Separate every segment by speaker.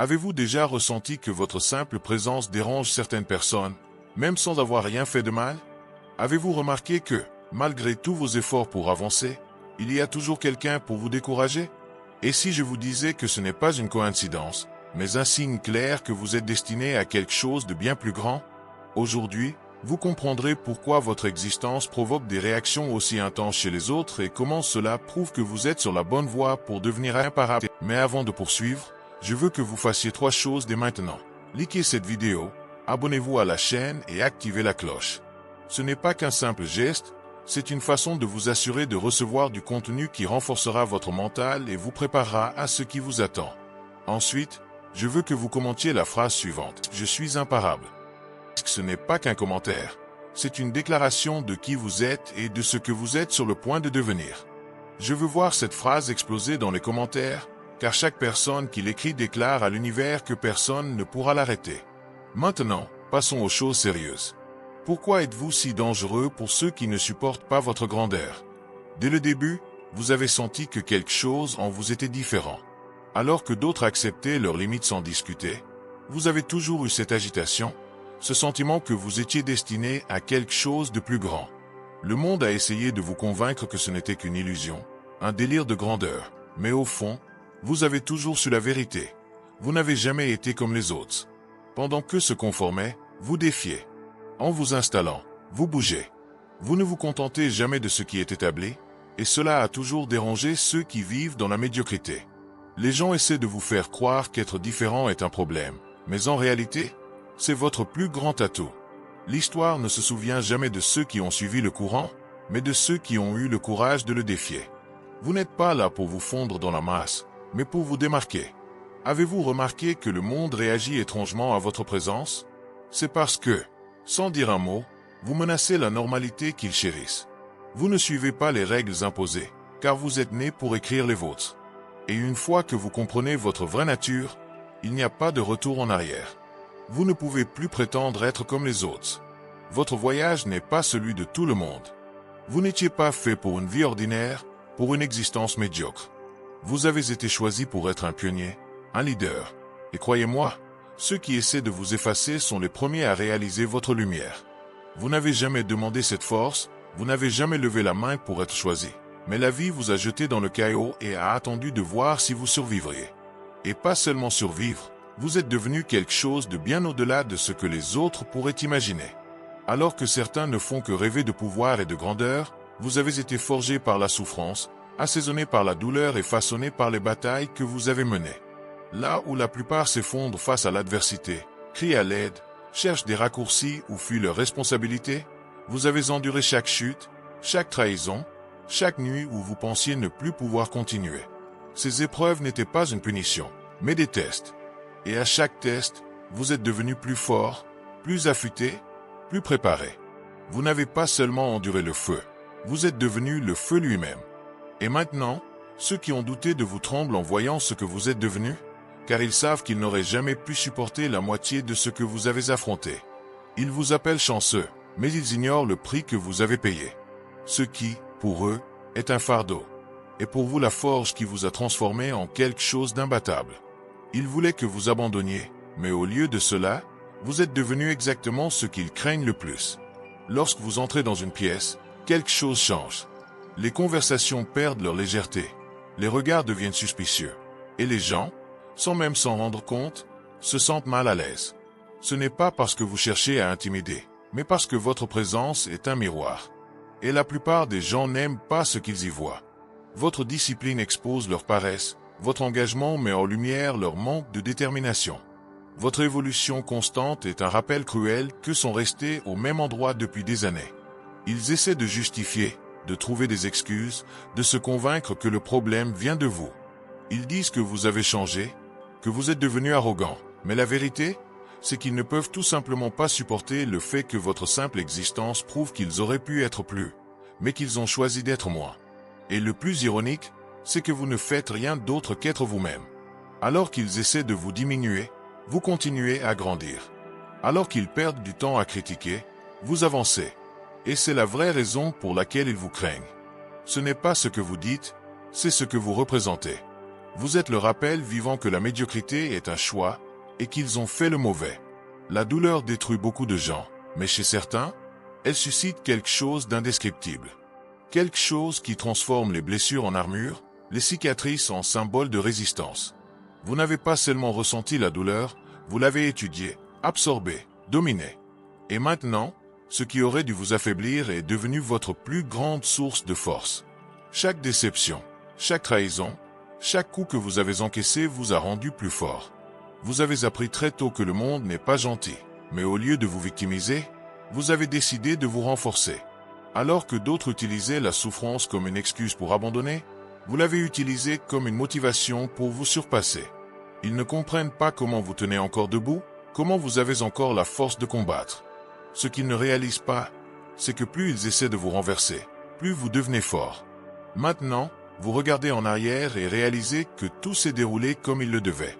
Speaker 1: Avez-vous déjà ressenti que votre simple présence dérange certaines personnes, même sans avoir rien fait de mal? Avez-vous remarqué que, malgré tous vos efforts pour avancer, il y a toujours quelqu'un pour vous décourager? Et si je vous disais que ce n'est pas une coïncidence, mais un signe clair que vous êtes destiné à quelque chose de bien plus grand? Aujourd'hui, vous comprendrez pourquoi votre existence provoque des réactions aussi intenses chez les autres et comment cela prouve que vous êtes sur la bonne voie pour devenir imparable. Mais avant de poursuivre, je veux que vous fassiez 3 choses dès maintenant. Likez cette vidéo, abonnez-vous à la chaîne et activez la cloche. Ce n'est pas qu'un simple geste, c'est une façon de vous assurer de recevoir du contenu qui renforcera votre mental et vous préparera à ce qui vous attend. Ensuite, je veux que vous commentiez la phrase suivante. Je suis imparable. Ce n'est pas qu'un commentaire. C'est une déclaration de qui vous êtes et de ce que vous êtes sur le point de devenir. Je veux voir cette phrase exploser dans les commentaires, car chaque personne qui l'écrit déclare à l'univers que personne ne pourra l'arrêter. Maintenant, passons aux choses sérieuses. Pourquoi êtes-vous si dangereux pour ceux qui ne supportent pas votre grandeur? Dès le début, vous avez senti que quelque chose en vous était différent. Alors que d'autres acceptaient leurs limites sans discuter, vous avez toujours eu cette agitation, ce sentiment que vous étiez destiné à quelque chose de plus grand. Le monde a essayé de vous convaincre que ce n'était qu'une illusion, un délire de grandeur, mais au fond, vous avez toujours su la vérité. Vous n'avez jamais été comme les autres. Pendant qu'eux se conformaient, vous défiez. En vous installant, vous bougez. Vous ne vous contentez jamais de ce qui est établi, et cela a toujours dérangé ceux qui vivent dans la médiocrité. Les gens essaient de vous faire croire qu'être différent est un problème, mais en réalité, c'est votre plus grand atout. L'histoire ne se souvient jamais de ceux qui ont suivi le courant, mais de ceux qui ont eu le courage de le défier. Vous n'êtes pas là pour vous fondre dans la masse, mais pour vous démarquer. Avez-vous remarqué que le monde réagit étrangement à votre présence? C'est parce que, sans dire un mot, vous menacez la normalité qu'ils chérissent. Vous ne suivez pas les règles imposées, car vous êtes né pour écrire les vôtres. Et une fois que vous comprenez votre vraie nature, il n'y a pas de retour en arrière. Vous ne pouvez plus prétendre être comme les autres. Votre voyage n'est pas celui de tout le monde. Vous n'étiez pas fait pour une vie ordinaire, pour une existence médiocre. Vous avez été choisi pour être un pionnier, un leader. Et croyez-moi, ceux qui essaient de vous effacer sont les premiers à réaliser votre lumière. Vous n'avez jamais demandé cette force, vous n'avez jamais levé la main pour être choisi. Mais la vie vous a jeté dans le chaos et a attendu de voir si vous survivriez. Et pas seulement survivre, vous êtes devenu quelque chose de bien au-delà de ce que les autres pourraient imaginer. Alors que certains ne font que rêver de pouvoir et de grandeur, vous avez été forgé par la souffrance, assaisonné par la douleur et façonné par les batailles que vous avez menées. Là où la plupart s'effondrent face à l'adversité, crient à l'aide, cherchent des raccourcis ou fuient leurs responsabilités, vous avez enduré chaque chute, chaque trahison, chaque nuit où vous pensiez ne plus pouvoir continuer. Ces épreuves n'étaient pas une punition, mais des tests. Et à chaque test, vous êtes devenu plus fort, plus affûté, plus préparé. Vous n'avez pas seulement enduré le feu, vous êtes devenu le feu lui-même. Et maintenant, ceux qui ont douté de vous tremblent en voyant ce que vous êtes devenu, car ils savent qu'ils n'auraient jamais pu supporter la moitié de ce que vous avez affronté. Ils vous appellent chanceux, mais ils ignorent le prix que vous avez payé. Ce qui, pour eux, est un fardeau. Et pour vous la forge qui vous a transformé en quelque chose d'imbattable. Ils voulaient que vous abandonniez, mais au lieu de cela, vous êtes devenu exactement ce qu'ils craignent le plus. Lorsque vous entrez dans une pièce, quelque chose change. Les conversations perdent leur légèreté, les regards deviennent suspicieux, et les gens, sans même s'en rendre compte, se sentent mal à l'aise. Ce n'est pas parce que vous cherchez à intimider, mais parce que votre présence est un miroir. Et la plupart des gens n'aiment pas ce qu'ils y voient. Votre discipline expose leur paresse, votre engagement met en lumière leur manque de détermination. Votre évolution constante est un rappel cruel qu'eux sont restés au même endroit depuis des années. Ils essaient de justifier, de trouver des excuses, de se convaincre que le problème vient de vous. Ils disent que vous avez changé, que vous êtes devenu arrogant, mais la vérité, c'est qu'ils ne peuvent tout simplement pas supporter le fait que votre simple existence prouve qu'ils auraient pu être plus, mais qu'ils ont choisi d'être moins. Et le plus ironique, c'est que vous ne faites rien d'autre qu'être vous-même. Alors qu'ils essaient de vous diminuer, vous continuez à grandir. Alors qu'ils perdent du temps à critiquer, vous avancez. Et c'est la vraie raison pour laquelle ils vous craignent. Ce n'est pas ce que vous dites, c'est ce que vous représentez. Vous êtes le rappel vivant que la médiocrité est un choix et qu'ils ont fait le mauvais. La douleur détruit beaucoup de gens, mais chez certains, elle suscite quelque chose d'indescriptible. Quelque chose qui transforme les blessures en armure, les cicatrices en symbole de résistance. Vous n'avez pas seulement ressenti la douleur, vous l'avez étudiée, absorbée, dominée. Et maintenant, ce qui aurait dû vous affaiblir est devenu votre plus grande source de force. Chaque déception, chaque trahison, chaque coup que vous avez encaissé vous a rendu plus fort. Vous avez appris très tôt que le monde n'est pas gentil, mais au lieu de vous victimiser, vous avez décidé de vous renforcer. Alors que d'autres utilisaient la souffrance comme une excuse pour abandonner, vous l'avez utilisée comme une motivation pour vous surpasser. Ils ne comprennent pas comment vous tenez encore debout, comment vous avez encore la force de combattre. Ce qu'ils ne réalisent pas, c'est que plus ils essaient de vous renverser, plus vous devenez fort. Maintenant, vous regardez en arrière et réalisez que tout s'est déroulé comme il le devait.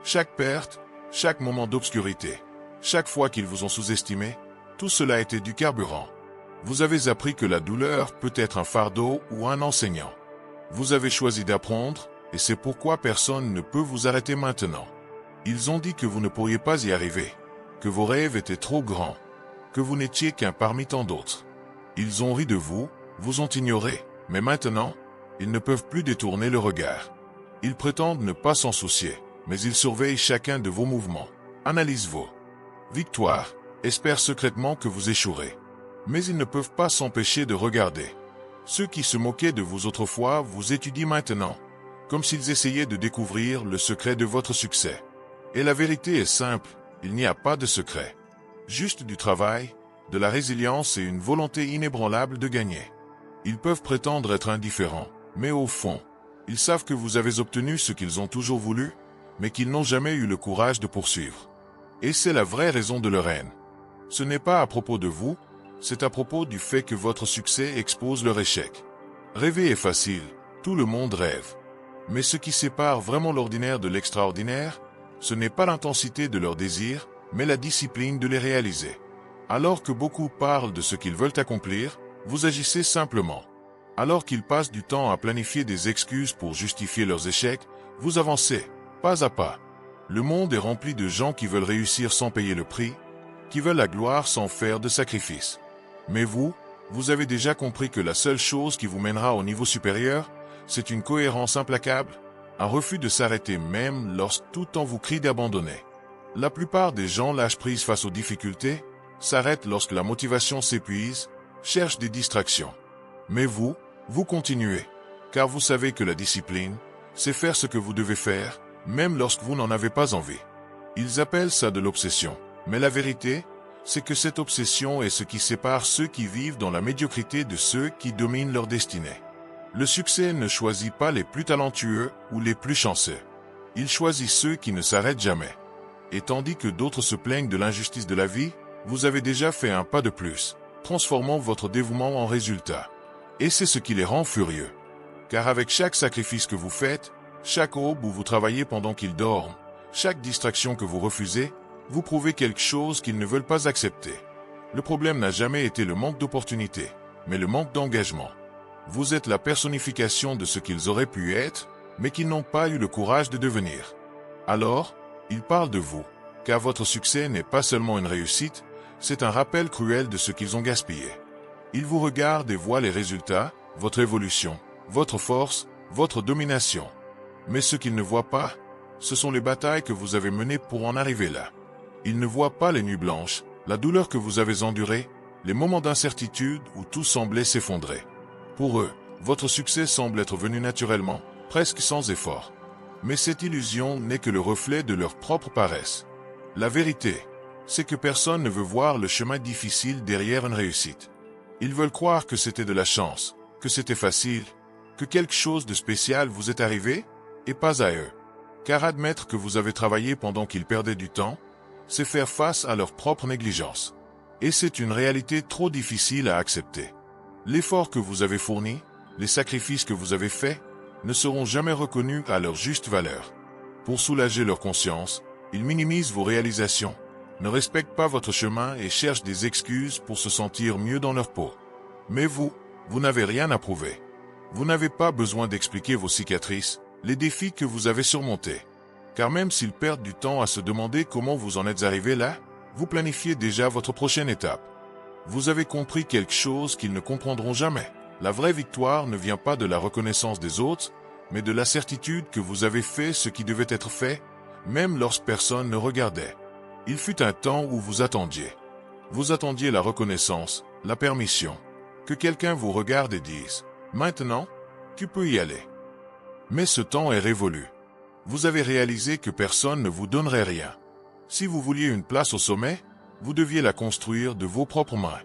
Speaker 1: Chaque perte, chaque moment d'obscurité, chaque fois qu'ils vous ont sous-estimé, tout cela était du carburant. Vous avez appris que la douleur peut être un fardeau ou un enseignant. Vous avez choisi d'apprendre, et c'est pourquoi personne ne peut vous arrêter maintenant. Ils ont dit que vous ne pourriez pas y arriver, que vos rêves étaient trop grands, que vous n'étiez qu'un parmi tant d'autres. Ils ont ri de vous, vous ont ignoré, mais maintenant, ils ne peuvent plus détourner le regard. Ils prétendent ne pas s'en soucier, mais ils surveillent chacun de vos mouvements, analysent vos victoires, espèrent secrètement que vous échouerez. Mais ils ne peuvent pas s'empêcher de regarder. Ceux qui se moquaient de vous autrefois vous étudient maintenant, comme s'ils essayaient de découvrir le secret de votre succès. Et la vérité est simple, il n'y a pas de secret. Juste du travail, de la résilience et une volonté inébranlable de gagner. Ils peuvent prétendre être indifférents, mais au fond, ils savent que vous avez obtenu ce qu'ils ont toujours voulu, mais qu'ils n'ont jamais eu le courage de poursuivre. Et c'est la vraie raison de leur haine. Ce n'est pas à propos de vous, c'est à propos du fait que votre succès expose leur échec. Rêver est facile, tout le monde rêve. Mais ce qui sépare vraiment l'ordinaire de l'extraordinaire, ce n'est pas l'intensité de leurs désirs, mais la discipline de les réaliser. Alors que beaucoup parlent de ce qu'ils veulent accomplir, vous agissez simplement. Alors qu'ils passent du temps à planifier des excuses pour justifier leurs échecs, vous avancez, pas à pas. Le monde est rempli de gens qui veulent réussir sans payer le prix, qui veulent la gloire sans faire de sacrifice. Mais vous avez déjà compris que la seule chose qui vous mènera au niveau supérieur, c'est une cohérence implacable, un refus de s'arrêter même lorsque tout en vous crie d'abandonner. La plupart des gens lâchent prise face aux difficultés, s'arrêtent lorsque la motivation s'épuise, cherchent des distractions. Mais vous continuez, car vous savez que la discipline, c'est faire ce que vous devez faire, même lorsque vous n'en avez pas envie. Ils appellent ça de l'obsession, mais la vérité, c'est que cette obsession est ce qui sépare ceux qui vivent dans la médiocrité de ceux qui dominent leur destinée. Le succès ne choisit pas les plus talentueux ou les plus chanceux. Il choisit ceux qui ne s'arrêtent jamais. Et tandis que d'autres se plaignent de l'injustice de la vie, vous avez déjà fait un pas de plus, transformant votre dévouement en résultat. Et c'est ce qui les rend furieux. Car avec chaque sacrifice que vous faites, chaque aube où vous travaillez pendant qu'ils dorment, chaque distraction que vous refusez, vous prouvez quelque chose qu'ils ne veulent pas accepter. Le problème n'a jamais été le manque d'opportunités, mais le manque d'engagement. Vous êtes la personnification de ce qu'ils auraient pu être, mais qu'ils n'ont pas eu le courage de devenir. Alors, ils parlent de vous, car votre succès n'est pas seulement une réussite, c'est un rappel cruel de ce qu'ils ont gaspillé. Ils vous regardent et voient les résultats, votre évolution, votre force, votre domination. Mais ce qu'ils ne voient pas, ce sont les batailles que vous avez menées pour en arriver là. Ils ne voient pas les nuits blanches, la douleur que vous avez endurée, les moments d'incertitude où tout semblait s'effondrer. Pour eux, votre succès semble être venu naturellement, presque sans effort. Mais cette illusion n'est que le reflet de leur propre paresse. La vérité, c'est que personne ne veut voir le chemin difficile derrière une réussite. Ils veulent croire que c'était de la chance, que c'était facile, que quelque chose de spécial vous est arrivé, et pas à eux. Car admettre que vous avez travaillé pendant qu'ils perdaient du temps, c'est faire face à leur propre négligence. Et c'est une réalité trop difficile à accepter. L'effort que vous avez fourni, les sacrifices que vous avez faits, ne seront jamais reconnus à leur juste valeur. Pour soulager leur conscience, ils minimisent vos réalisations, ne respectent pas votre chemin et cherchent des excuses pour se sentir mieux dans leur peau. Mais vous n'avez rien à prouver. Vous n'avez pas besoin d'expliquer vos cicatrices, les défis que vous avez surmontés. Car même s'ils perdent du temps à se demander comment vous en êtes arrivé là, vous planifiez déjà votre prochaine étape. Vous avez compris quelque chose qu'ils ne comprendront jamais. La vraie victoire ne vient pas de la reconnaissance des autres, mais de la certitude que vous avez fait ce qui devait être fait, même lorsque personne ne regardait. Il fut un temps où vous attendiez. Vous attendiez la reconnaissance, la permission, que quelqu'un vous regarde et dise « Maintenant, tu peux y aller ». Mais ce temps est révolu. Vous avez réalisé que personne ne vous donnerait rien. Si vous vouliez une place au sommet, vous deviez la construire de vos propres mains.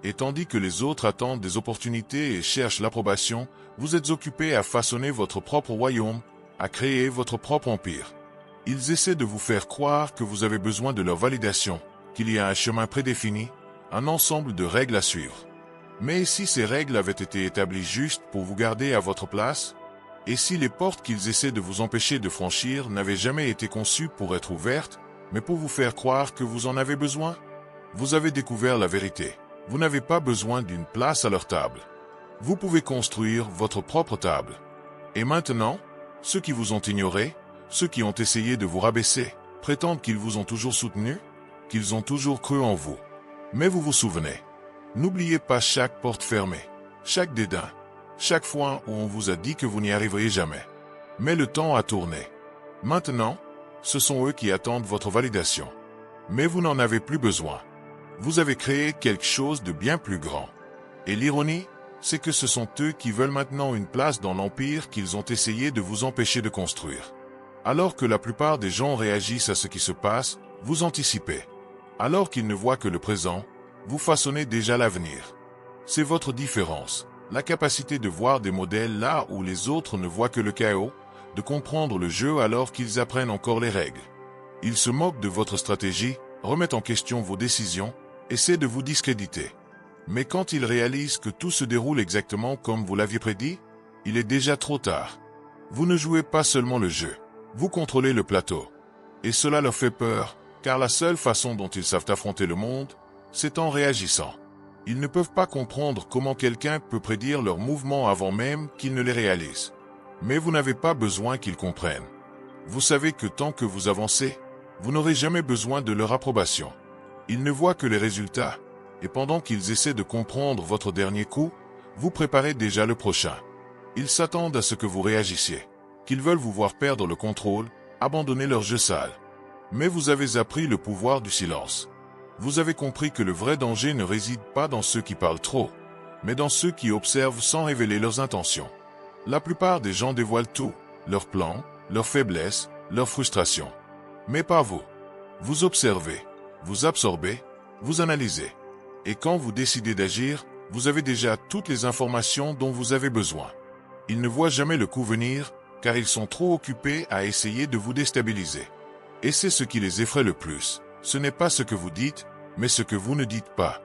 Speaker 1: Et tandis que les autres attendent des opportunités et cherchent l'approbation, vous êtes occupé à façonner votre propre royaume, à créer votre propre empire. Ils essaient de vous faire croire que vous avez besoin de leur validation, qu'il y a un chemin prédéfini, un ensemble de règles à suivre. Mais si ces règles avaient été établies juste pour vous garder à votre place, et si les portes qu'ils essaient de vous empêcher de franchir n'avaient jamais été conçues pour être ouvertes, mais pour vous faire croire que vous en avez besoin, vous avez découvert la vérité. Vous n'avez pas besoin d'une place à leur table. Vous pouvez construire votre propre table. Et maintenant, ceux qui vous ont ignoré, ceux qui ont essayé de vous rabaisser, prétendent qu'ils vous ont toujours soutenu, qu'ils ont toujours cru en vous. Mais vous vous souvenez. N'oubliez pas chaque porte fermée, chaque dédain, chaque fois où on vous a dit que vous n'y arriveriez jamais. Mais le temps a tourné. Maintenant, ce sont eux qui attendent votre validation. Mais vous n'en avez plus besoin. Vous avez créé quelque chose de bien plus grand. Et l'ironie, c'est que ce sont eux qui veulent maintenant une place dans l'empire qu'ils ont essayé de vous empêcher de construire. Alors que la plupart des gens réagissent à ce qui se passe, vous anticipez. Alors qu'ils ne voient que le présent, vous façonnez déjà l'avenir. C'est votre différence, la capacité de voir des modèles là où les autres ne voient que le chaos, de comprendre le jeu alors qu'ils apprennent encore les règles. Ils se moquent de votre stratégie, remettent en question vos décisions, essaient de vous discréditer. Mais quand ils réalisent que tout se déroule exactement comme vous l'aviez prédit, il est déjà trop tard. Vous ne jouez pas seulement le jeu, vous contrôlez le plateau. Et cela leur fait peur, car la seule façon dont ils savent affronter le monde, c'est en réagissant. Ils ne peuvent pas comprendre comment quelqu'un peut prédire leurs mouvements avant même qu'ils ne les réalisent. Mais vous n'avez pas besoin qu'ils comprennent. Vous savez que tant que vous avancez, vous n'aurez jamais besoin de leur approbation. Ils ne voient que les résultats, et pendant qu'ils essaient de comprendre votre dernier coup, vous préparez déjà le prochain. Ils s'attendent à ce que vous réagissiez, qu'ils veulent vous voir perdre le contrôle, abandonner leur jeu sale. Mais vous avez appris le pouvoir du silence. Vous avez compris que le vrai danger ne réside pas dans ceux qui parlent trop, mais dans ceux qui observent sans révéler leurs intentions. La plupart des gens dévoilent tout, leurs plans, leurs faiblesses, leurs frustrations. Mais pas vous. Vous observez, vous absorbez, vous analysez. Et quand vous décidez d'agir, vous avez déjà toutes les informations dont vous avez besoin. Ils ne voient jamais le coup venir, car ils sont trop occupés à essayer de vous déstabiliser. Et c'est ce qui les effraie le plus. Ce n'est pas ce que vous dites, mais ce que vous ne dites pas.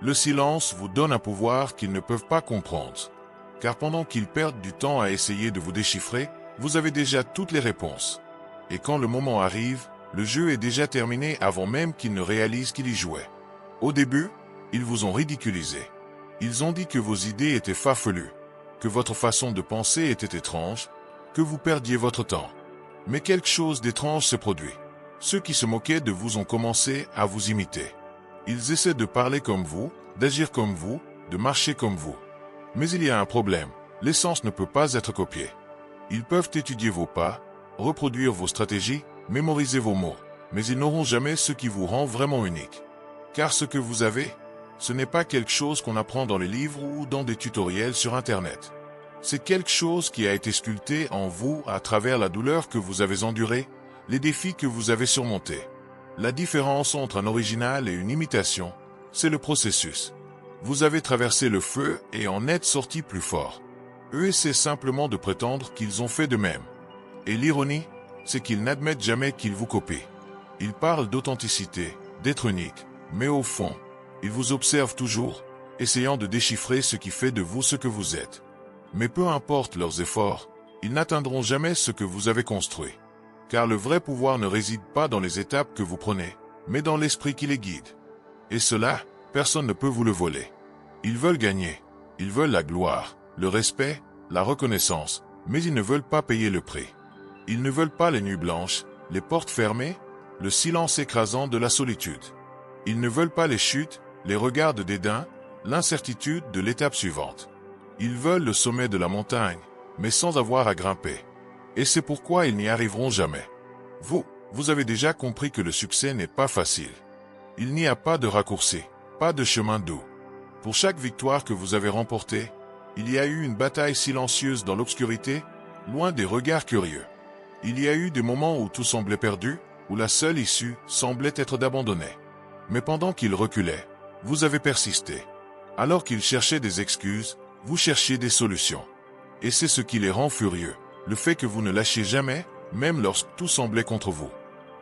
Speaker 1: Le silence vous donne un pouvoir qu'ils ne peuvent pas comprendre. Car pendant qu'ils perdent du temps à essayer de vous déchiffrer, vous avez déjà toutes les réponses. Et quand le moment arrive, le jeu est déjà terminé avant même qu'ils ne réalisent qu'ils y jouaient. Au début, ils vous ont ridiculisé. Ils ont dit que vos idées étaient farfelues, que votre façon de penser était étrange, que vous perdiez votre temps. Mais quelque chose d'étrange s'est produit. Ceux qui se moquaient de vous ont commencé à vous imiter. Ils essaient de parler comme vous, d'agir comme vous, de marcher comme vous. Mais il y a un problème, l'essence ne peut pas être copiée. Ils peuvent étudier vos pas, reproduire vos stratégies, mémoriser vos mots, mais ils n'auront jamais ce qui vous rend vraiment unique. Car ce que vous avez, ce n'est pas quelque chose qu'on apprend dans les livres ou dans des tutoriels sur Internet. C'est quelque chose qui a été sculpté en vous à travers la douleur que vous avez endurée, les défis que vous avez surmontés. La différence entre un original et une imitation, c'est le processus. Vous avez traversé le feu et en êtes sorti plus fort. Eux essaient simplement de prétendre qu'ils ont fait de même. Et l'ironie, c'est qu'ils n'admettent jamais qu'ils vous copient. Ils parlent d'authenticité, d'être unique, mais au fond, ils vous observent toujours, essayant de déchiffrer ce qui fait de vous ce que vous êtes. Mais peu importe leurs efforts, ils n'atteindront jamais ce que vous avez construit. Car le vrai pouvoir ne réside pas dans les étapes que vous prenez, mais dans l'esprit qui les guide. Et cela, personne ne peut vous le voler. Ils veulent gagner, ils veulent la gloire, le respect, la reconnaissance, Mais ils ne veulent pas payer le prix. Ils ne veulent pas les nuits blanches, les portes fermées, le silence écrasant de la solitude. Ils ne veulent pas les chutes, les regards de dédain, l'incertitude de l'étape suivante. Ils veulent le sommet de la montagne, mais sans avoir à grimper. Et c'est pourquoi ils n'y arriveront jamais. Vous avez déjà compris que le succès n'est pas facile. Il n'y a pas de raccourci, pas de chemin doux. Pour chaque victoire que vous avez remportée, il y a eu une bataille silencieuse dans l'obscurité, loin des regards curieux. Il y a eu des moments où tout semblait perdu, où la seule issue semblait être d'abandonner. Mais pendant qu'il reculait, vous avez persisté. Alors qu'il cherchait des excuses, vous cherchiez des solutions. Et c'est ce qui les rend furieux, le fait que vous ne lâchiez jamais, même lorsque tout semblait contre vous.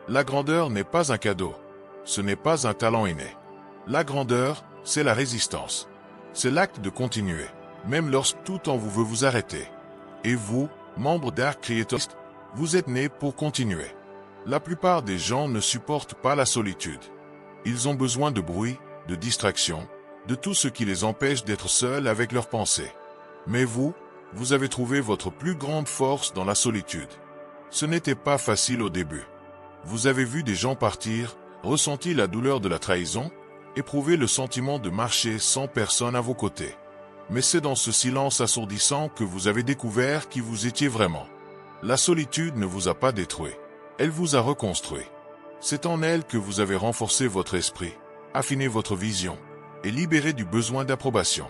Speaker 1: La grandeur n'est pas un cadeau. Ce n'est pas un talent inné. La grandeur, c'est la résistance. C'est l'acte de continuer, même lorsque tout en vous veut vous arrêter. Et vous, membre d'Arc Creators, vous êtes nés pour continuer. La plupart des gens ne supportent pas la solitude. Ils ont besoin de bruit, de distraction, de tout ce qui les empêche d'être seuls avec leurs pensées. Mais vous avez trouvé votre plus grande force dans la solitude. Ce n'était pas facile au début. Vous avez vu des gens partir, ressenti la douleur de la trahison, éprouvé le sentiment de marcher sans personne à vos côtés. Mais c'est dans ce silence assourdissant que vous avez découvert qui vous étiez vraiment. La solitude ne vous a pas détruit. Elle vous a reconstruit. C'est en elle que vous avez renforcé votre esprit, affiné votre vision et libéré du besoin d'approbation.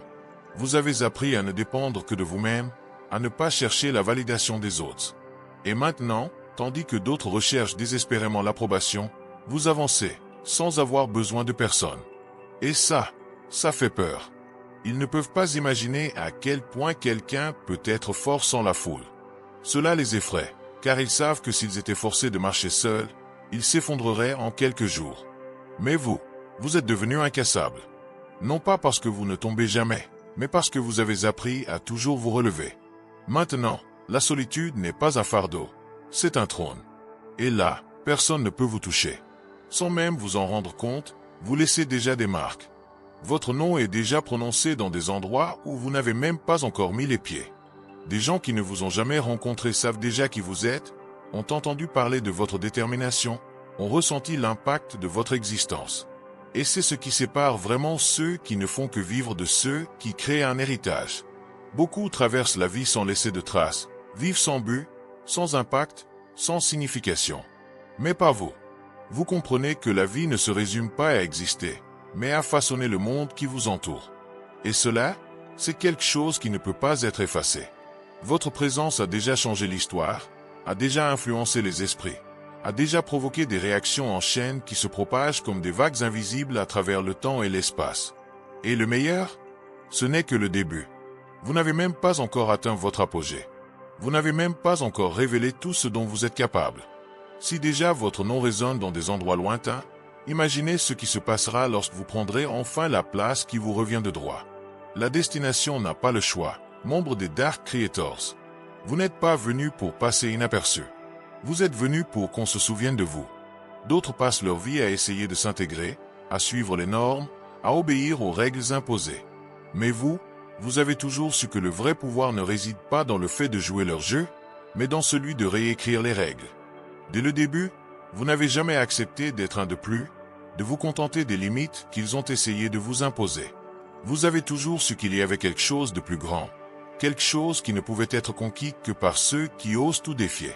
Speaker 1: Vous avez appris à ne dépendre que de vous-même, à ne pas chercher la validation des autres. Et maintenant, tandis que d'autres recherchent désespérément l'approbation, vous avancez, sans avoir besoin de personne. Et ça fait peur. Ils ne peuvent pas imaginer à quel point quelqu'un peut être fort sans la foule. Cela les effraie, car ils savent que s'ils étaient forcés de marcher seuls, ils s'effondreraient en quelques jours. Mais vous êtes devenus incassable. Non pas parce que vous ne tombez jamais, mais parce que vous avez appris à toujours vous relever. Maintenant, la solitude n'est pas un fardeau, c'est un trône. Et là, personne ne peut vous toucher. Sans même vous en rendre compte, vous laissez déjà des marques. Votre nom est déjà prononcé dans des endroits où vous n'avez même pas encore mis les pieds. Des gens qui ne vous ont jamais rencontré savent déjà qui vous êtes, ont entendu parler de votre détermination, ont ressenti l'impact de votre existence. Et c'est ce qui sépare vraiment ceux qui ne font que vivre de ceux qui créent un héritage. Beaucoup traversent la vie sans laisser de traces, vivent sans but, sans impact, sans signification. Mais pas vous. Vous comprenez que la vie ne se résume pas à exister, mais à façonner le monde qui vous entoure. Et cela, c'est quelque chose qui ne peut pas être effacé. Votre présence a déjà changé l'histoire, a déjà influencé les esprits, a déjà provoqué des réactions en chaîne qui se propagent comme des vagues invisibles à travers le temps et l'espace. Et le meilleur, ce n'est que le début. Vous n'avez même pas encore atteint votre apogée. Vous n'avez même pas encore révélé tout ce dont vous êtes capable. Si déjà votre nom résonne dans des endroits lointains, imaginez ce qui se passera lorsque vous prendrez enfin la place qui vous revient de droit. La destination n'a pas le choix, membre des Dark Creators. Vous n'êtes pas venu pour passer inaperçu. Vous êtes venu pour qu'on se souvienne de vous. D'autres passent leur vie à essayer de s'intégrer, à suivre les normes, à obéir aux règles imposées. Mais vous avez toujours su que le vrai pouvoir ne réside pas dans le fait de jouer leur jeu, mais dans celui de réécrire les règles. Dès le début, vous n'avez jamais accepté d'être un de plus, de vous contenter des limites qu'ils ont essayé de vous imposer. Vous avez toujours su qu'il y avait quelque chose de plus grand, quelque chose qui ne pouvait être conquis que par ceux qui osent tout défier.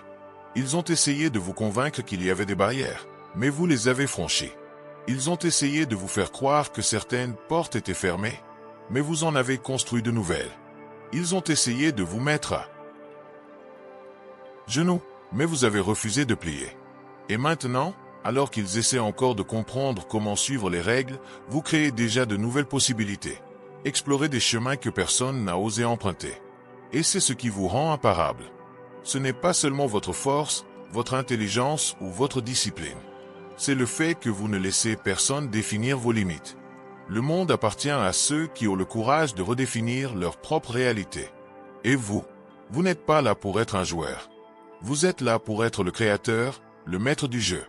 Speaker 1: Ils ont essayé de vous convaincre qu'il y avait des barrières, mais vous les avez franchies. Ils ont essayé de vous faire croire que certaines portes étaient fermées, mais vous en avez construit de nouvelles. Ils ont essayé de vous mettre à genoux, mais vous avez refusé de plier. Et maintenant, alors qu'ils essaient encore de comprendre comment suivre les règles, vous créez déjà de nouvelles possibilités. Explorez des chemins que personne n'a osé emprunter. Et c'est ce qui vous rend imparable. Ce n'est pas seulement votre force, votre intelligence ou votre discipline. C'est le fait que vous ne laissez personne définir vos limites. Le monde appartient à ceux qui ont le courage de redéfinir leur propre réalité. Et vous n'êtes pas là pour être un joueur. Vous êtes là pour être le créateur, le maître du jeu.